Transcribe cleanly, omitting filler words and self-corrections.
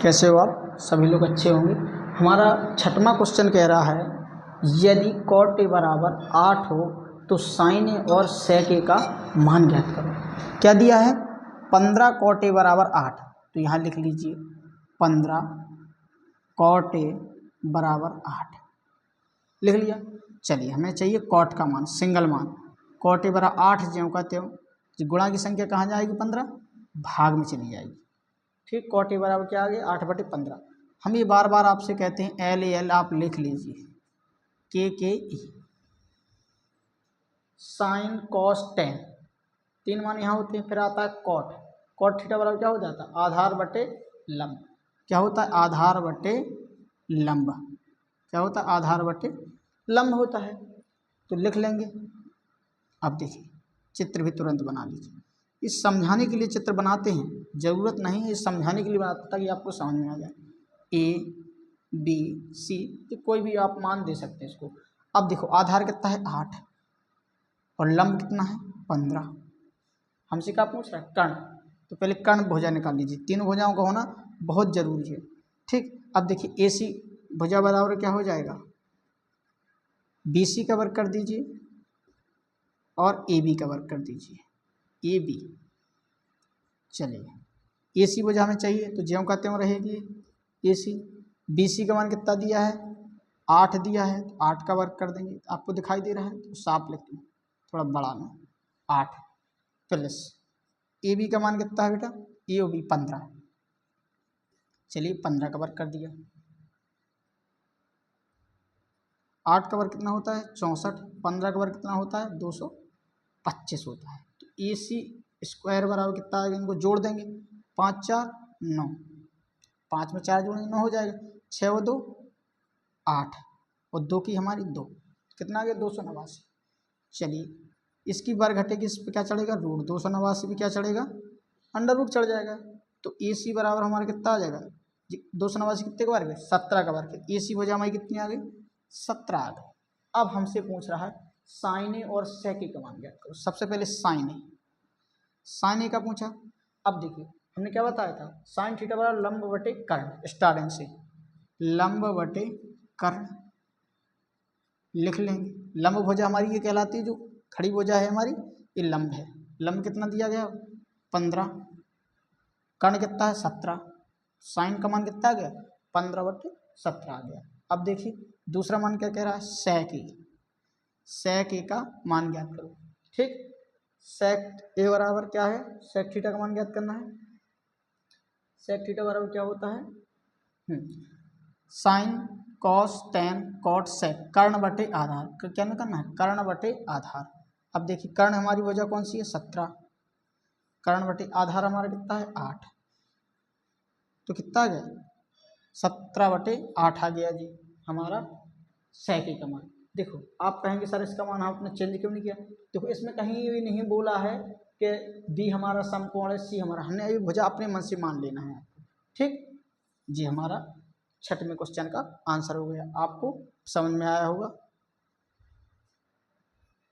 कैसे हो आप सभी लोग अच्छे होंगे। हमारा छठवां क्वेश्चन कह रहा है यदि cot a बराबर 8 हो तो sin a और sec a का मान ज्ञात करो। क्या दिया है 15 cot a बराबर 8, तो यहाँ लिख लीजिए 15 cot a बराबर 8 लिख लिया। चलिए हमें चाहिए cot का मान, सिंगल मान। cot a बराबर 8 ज्यों का त्यों, गुणा की संख्या कहाँ जाएगी 15 भाग में चली जाएगी। ठीक, cot a बराबर क्या आ गया 8/15। हम ये बार बार आपसे कहते हैं एल ए एल आप लिख लीजिए के ई साइन कॉस टेन, 3 मान यहाँ होते हैं। फिर आता है कॉट थीटा बराबर क्या हो जाता है आधार बटे लंब। क्या होता है आधार बटे लंब, क्या होता है आधार बटे लंब होता है। तो लिख लेंगे। अब देखिए चित्र भी तुरंत बना लीजिए। इस समझाने के लिए चित्र बनाते हैं, ज़रूरत नहीं है समझाने के लिए बनाते ताकि आपको समझ में आ जाए। ए बी सी कोई भी आप मान दे सकते हैं इसको। अब देखो आधार कितना है 8 और लंब कितना है 15। हमसे क्या पूछ रहा है कर्ण, तो पहले कर्ण भुजा निकाल लीजिए। तीनों भुजाओं का होना बहुत जरूरी है। ठीक, अब देखिए ए सी भुजा बराबर क्या हो जाएगा बी सी का वर्ग कर दीजिए और ए बी का वर्ग कर दीजिए ए बी। चलिए ए सी भुजा हमें चाहिए तो ज्यों का त्यों रहेगी ए सी। बी सी का मान कितना दिया है 8 दिया है, तो 8 का वर्ग कर देंगे। आपको दिखाई दे रहा है तो साफ लिख दूँ थोड़ा बड़ा में 8 प्लस ए बी का मान कितना है बेटा ए ओ बी 15। चलिए 15 का वर्ग कर दिया। 8 का वर्ग कितना होता है 64, 15 का वर्ग कितना होता है 225 होता है। तो ए सी स्क्वायर बराबर कितना आएगा, इनको जोड़ देंगे 5 4 9, 5 में 4 जोड़ेंगे 9 हो जाएगा। 6 व 2 8 और 2 की हमारी 2, कितना आ गया 289। चलिए इसकी वर्ग घटेगी, इस पर क्या चढ़ेगा रूट, 289 भी क्या चढ़ेगा अंडर रूट चढ़ जाएगा। तो ए सी बराबर हमारा कितना आ जाएगा 289 कितने का वर्ग है 17 का वर्ग है। ए सी वजह हमारी कितनी आ गई 17 आ गई। अब हमसे पूछ रहा है साइन ए और सेक ए का मान ज्ञात करो। सबसे पहले साइन ए का पूछा। अब देखिए हमने क्या बताया था साइन थीटा बराबर लंब बटे कर्ण, स्टार्टिंग से लंब बटे कर्ण लिख लेंगे। लंब भुजा हमारी ये कहलाती है, जो खड़ी भुजा है हमारी ये लंब है। लंब कितना दिया गया 15, कर्ण कितना है 17, साइन का मान कितना आ गया 15/17 आ गया। अब देखिए दूसरा मान क्या कह रहा है सेक ए का मान ज्ञात करो। ठीक, सेक ए बराबर क्या है सेक थीटा का मान ज्ञात करना है। सेक थीटा बराबर क्या होता है sine cos tan cot sec कर्ण बटे आधार। क्या करना है कर्ण बटे आधार। अब देखिए कर्ण हमारी वजह कौन सी है 17, कर्ण बटे आधार हमारा कितना है 8, तो कितना आ गया 17/8 आ गया जी हमारा सेक ए का मान। देखो आप कहेंगे सर इसका मान आपने चेंज क्यों नहीं किया। देखो इसमें कहीं भी नहीं बोला है कि बी हमारा समकोण है सी हमारा, हमने अभी भुजा अपने मन से मान लेना है। ठीक जी, हमारा छठवें क्वेश्चन का आंसर हो गया। आपको समझ में आया होगा।